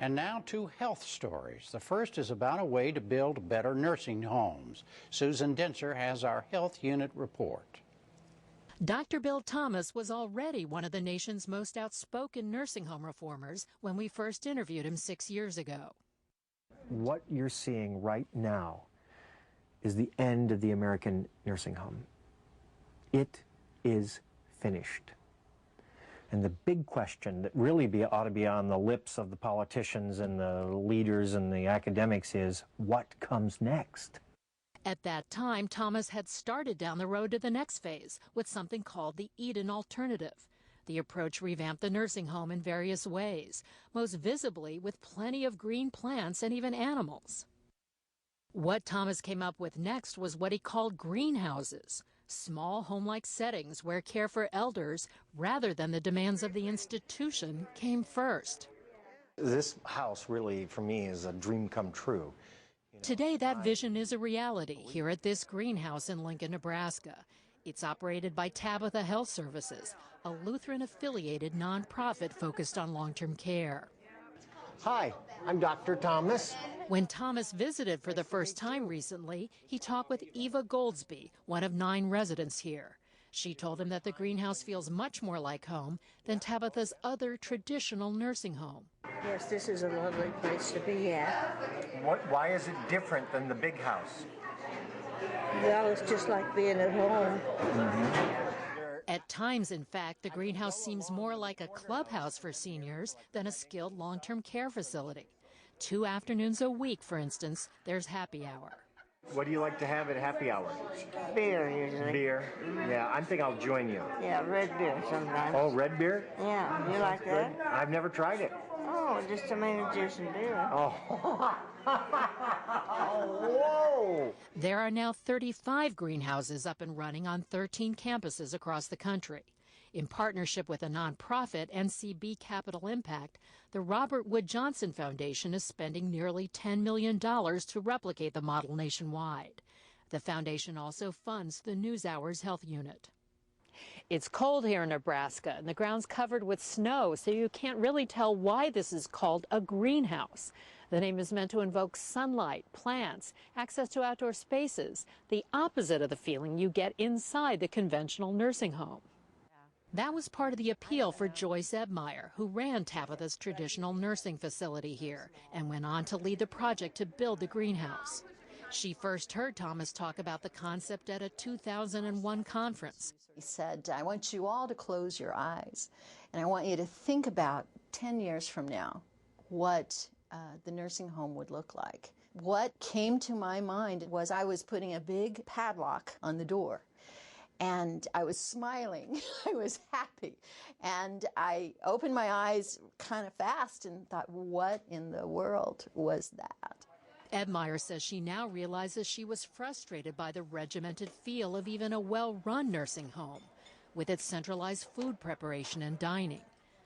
And now to health stories. The first is about a way to build better nursing homes. Susan Denser has our health unit report. Dr. Bill Thomas was already one of the nation's most outspoken nursing home reformers when we first interviewed him 6 years ago. What you're seeing right now is the end of the American nursing home. It is finished. And the big question that really ought to be on the lips of the politicians and the leaders and the academics is, what comes next? At that time, Thomas had started down the road to the next phase with something called the Eden Alternative. The approach revamped the nursing home in various ways, most visibly with plenty of green plants and even animals. What Thomas came up with next was what he called greenhouses. Small home-like settings where care for elders, rather than the demands of the institution, came first. This house really, for me, is a dream come true. Today, that vision is a reality here at this greenhouse in Lincoln, Nebraska. It's operated by Tabitha Health Services, a Lutheran-affiliated nonprofit focused on long-term care. Hi, I'm Dr. Thomas. When Thomas visited for the first time recently, he talked with Eva Goldsby, one of 9 residents here. She told him that the greenhouse feels much more like home than Tabitha's other traditional nursing home. Yes, this is a lovely place to be at. Why is it different than the big house? Well, it's just like being at home. At times, in fact, the greenhouse seems more like a clubhouse for seniors than a skilled long-term care facility. 2 afternoons a week, for instance, there's happy hour. What do you like to have at happy hour? Beer, usually. Beer? Yeah, I think I'll join you. Yeah, red beer sometimes. Oh, red beer? Yeah, you like that? I've never tried it. Oh, just tomato juice and beer. Oh, whoa! There are now 35 greenhouses up and running on 13 campuses across the country. In partnership with a nonprofit, NCB Capital Impact, the Robert Wood Johnson Foundation is spending nearly $10 million to replicate the model nationwide. The foundation also funds the NewsHour's health unit. It's cold here in Nebraska, and the ground's covered with snow, so you can't really tell why this is called a greenhouse. The name is meant to invoke sunlight, plants, access to outdoor spaces, the opposite of the feeling you get inside the conventional nursing home. That was part of the appeal for Joyce Ebmeyer, who ran Tabitha's traditional nursing facility here and went on to lead the project to build the greenhouse. She first heard Thomas talk about the concept at a 2001 conference. He said, I want you all to close your eyes, and I want you to think about 10 years from now what the nursing home would look like. What came to my mind was I was putting a big padlock on the door. And I was smiling, I was happy, and I opened my eyes kind of fast and thought, what in the world was that? Ebmeyer says she now realizes she was frustrated by the regimented feel of even a well-run nursing home, with its centralized food preparation and dining,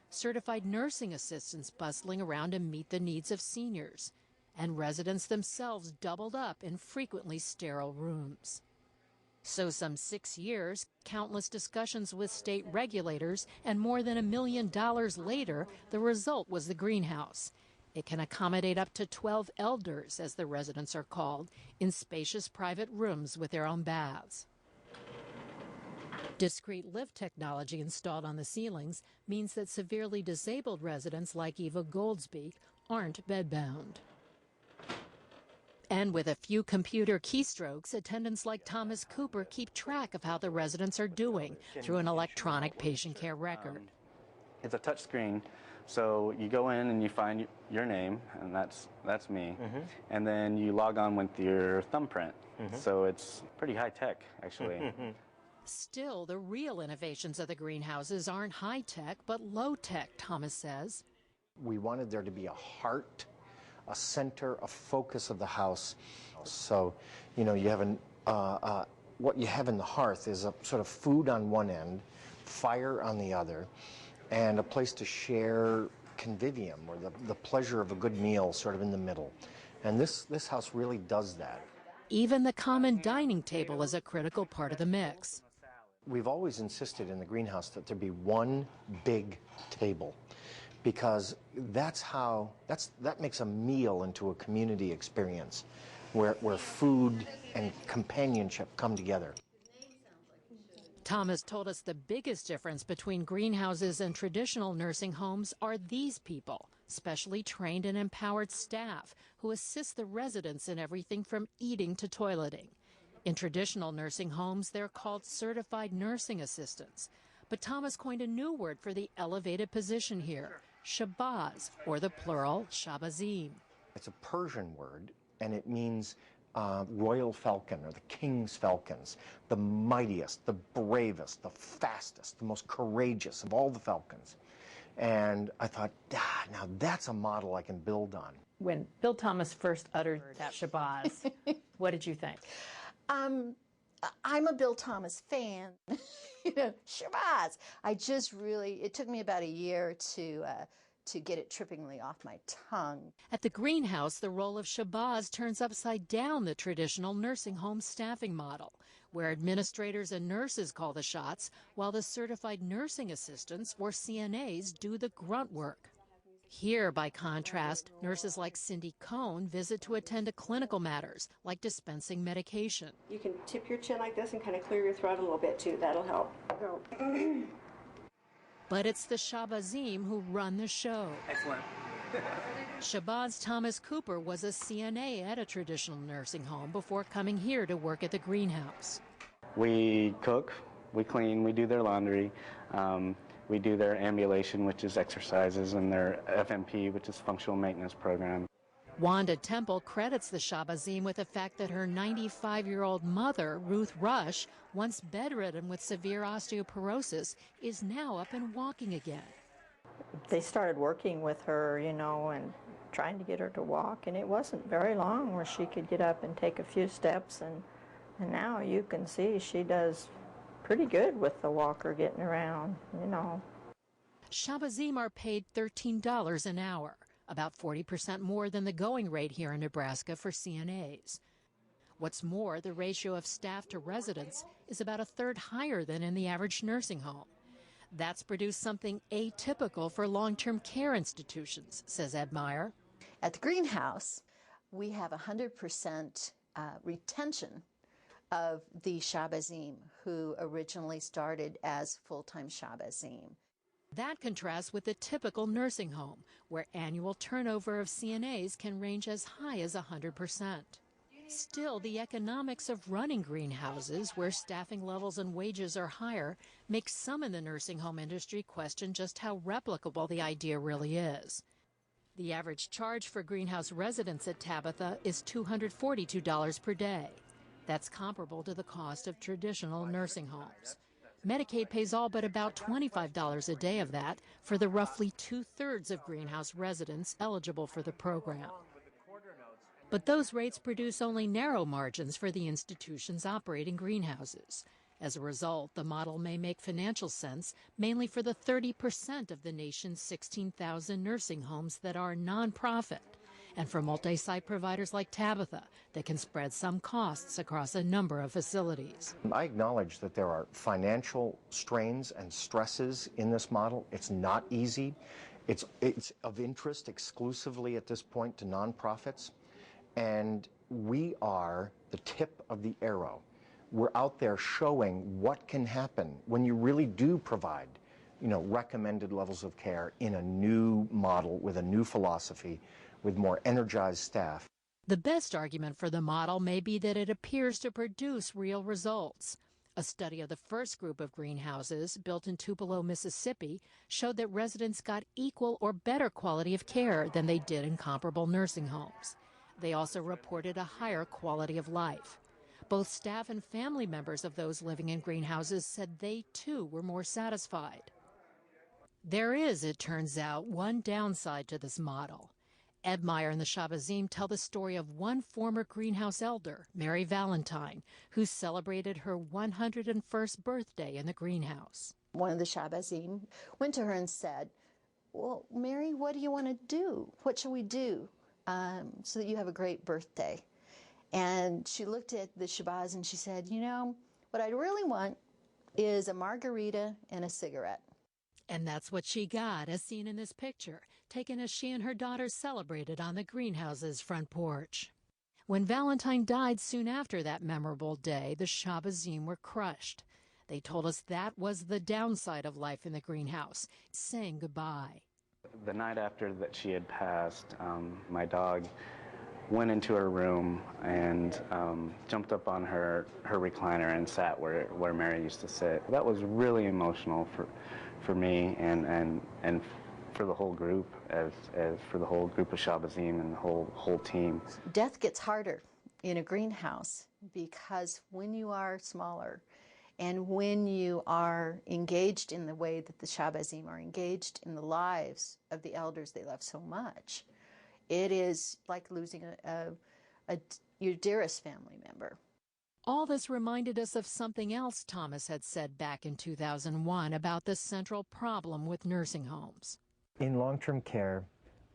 certified nursing assistants bustling around to meet the needs of seniors, and residents themselves doubled up in frequently sterile rooms. So some 6 years, countless discussions with state regulators, and more than $1 million later, the result was the greenhouse. It can accommodate up to 12 elders, as the residents are called, in spacious private rooms with their own baths. Discrete lift technology installed on the ceilings means that severely disabled residents like Eva Goldsby aren't bedbound. And with a few computer keystrokes, attendants like Thomas Cooper keep track of how the residents are doing through an electronic patient care record. It's a touch screen, so you go in and you find your name, and that's me. And then you log on with your thumbprint. So it's pretty high tech, actually. Still, the real innovations of the greenhouses aren't high tech, but low tech, Thomas says. We wanted there to be a heart, a center, a focus of the house. So, you know, you have what you have in the hearth is a sort of food on one end, fire on the other, and a place to share convivium, or the pleasure of a good meal sort of in the middle. And this house really does that. Even the common dining table is a critical part of the mix. We've always insisted in the greenhouse that there be one big table, because that makes a meal into a community experience where food and companionship come together. Thomas told us the biggest difference between greenhouses and traditional nursing homes are these people, specially trained and empowered staff who assist the residents in everything from eating to toileting. In traditional nursing homes, they're called certified nursing assistants. But Thomas coined a new word for the elevated position here, shabaz, or the plural shabazim. It's a Persian word, and it means royal falcon, or the king's falcons, the mightiest, the bravest, the fastest, the most courageous of all the falcons. And I thought, now that's a model I can build on. When Bill Thomas first uttered that shabaz, what did you think? I'm a Bill Thomas fan. Shabazz. It took me about a year to get it trippingly off my tongue. At the greenhouse, the role of shabazz turns upside down the traditional nursing home staffing model, where administrators and nurses call the shots, while the certified nursing assistants, or CNAs, do the grunt work. Here, by contrast, nurses like Cindy Cohn visit to attend to clinical matters, like dispensing medication. You can tip your chin like this and kind of clear your throat a little bit, too. That'll help. Go. But it's the Shabazim who run the show. Excellent. Shabazz Thomas Cooper was a CNA at a traditional nursing home before coming here to work at the greenhouse. We cook, we clean, we do their laundry. We do their ambulation, which is exercises, and their FMP, which is functional maintenance program. Wanda Temple credits the Shabazim with the fact that her 95-year-old mother, Ruth Rush, once bedridden with severe osteoporosis, is now up and walking again. They started working with her, and trying to get her to walk, and it wasn't very long where she could get up and take a few steps, and now you can see she does pretty good with the walker getting around, Shabazim are paid $13 an hour, about 40% more than the going rate here in Nebraska for CNAs. What's more, the ratio of staff to residents is about a third higher than in the average nursing home. That's produced something atypical for long-term care institutions, says Ed Meyer. At the greenhouse, we have 100% retention of the Shabazim who originally started as full-time Shabazim. That contrasts with the typical nursing home, where annual turnover of CNAs can range as high as 100%. Still, the economics of running greenhouses, where staffing levels and wages are higher, make some in the nursing home industry question just how replicable the idea really is. The average charge for greenhouse residents at Tabitha is $242 per day. That's comparable to the cost of traditional nursing homes. Medicaid pays all but about $25 a day of that for the roughly two-thirds of greenhouse residents eligible for the program. But those rates produce only narrow margins for the institutions operating greenhouses. As a result, the model may make financial sense mainly for the 30% of the nation's 16,000 nursing homes that are nonprofit, and for multi-site providers like Tabitha that can spread some costs across a number of facilities. I acknowledge that there are financial strains and stresses in this model. It's not easy. It's of interest exclusively at this point to nonprofits, and we are the tip of the arrow. We're out there showing what can happen when you really do provide, recommended levels of care in a new model with a new philosophy, with more energized staff. The best argument for the model may be that it appears to produce real results. A study of the first group of greenhouses, built in Tupelo, Mississippi, showed that residents got equal or better quality of care than they did in comparable nursing homes. They also reported a higher quality of life. Both staff and family members of those living in greenhouses said they, too, were more satisfied. There is, it turns out, one downside to this model. Ed Meyer and the Shabazim tell the story of one former greenhouse elder, Mary Valentine, who celebrated her 101st birthday in the greenhouse. One of the Shabazim went to her and said, "Well, Mary, what do you want to do? What shall we do so that you have a great birthday?" And she looked at the Shabazz and she said, "What I really want is a margarita and a cigarette." And that's what she got, as seen in this picture, taken as she and her daughter celebrated on the greenhouse's front porch. When Valentine died soon after that memorable day, the Shabazim were crushed. They told us that was the downside of life in the greenhouse, saying goodbye. The night after that she had passed, my dog went into her room and jumped up on her recliner and sat where Mary used to sit. That was really emotional for me and for the whole group, as for the whole group of Shabazim and the whole team. Death gets harder in a greenhouse because when you are smaller and when you are engaged in the way that the Shabazim are engaged in the lives of the elders they love so much, it is like losing your dearest family member. All this reminded us of something else Thomas had said back in 2001 about the central problem with nursing homes. In long-term care,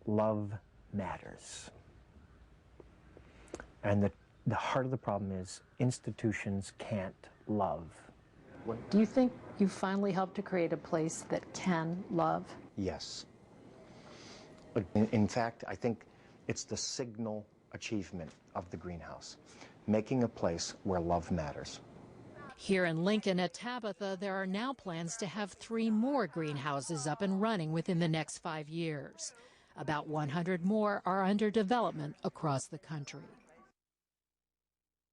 love matters. And the heart of the problem is institutions can't love. Do you think you finally helped to create a place that can love? Yes. But in fact, I think it's the signal achievement of the greenhouse, making a place where love matters. Here in Lincoln at Tabitha, there are now plans to have 3 more greenhouses up and running within the next 5 years. About 100 more are under development across the country.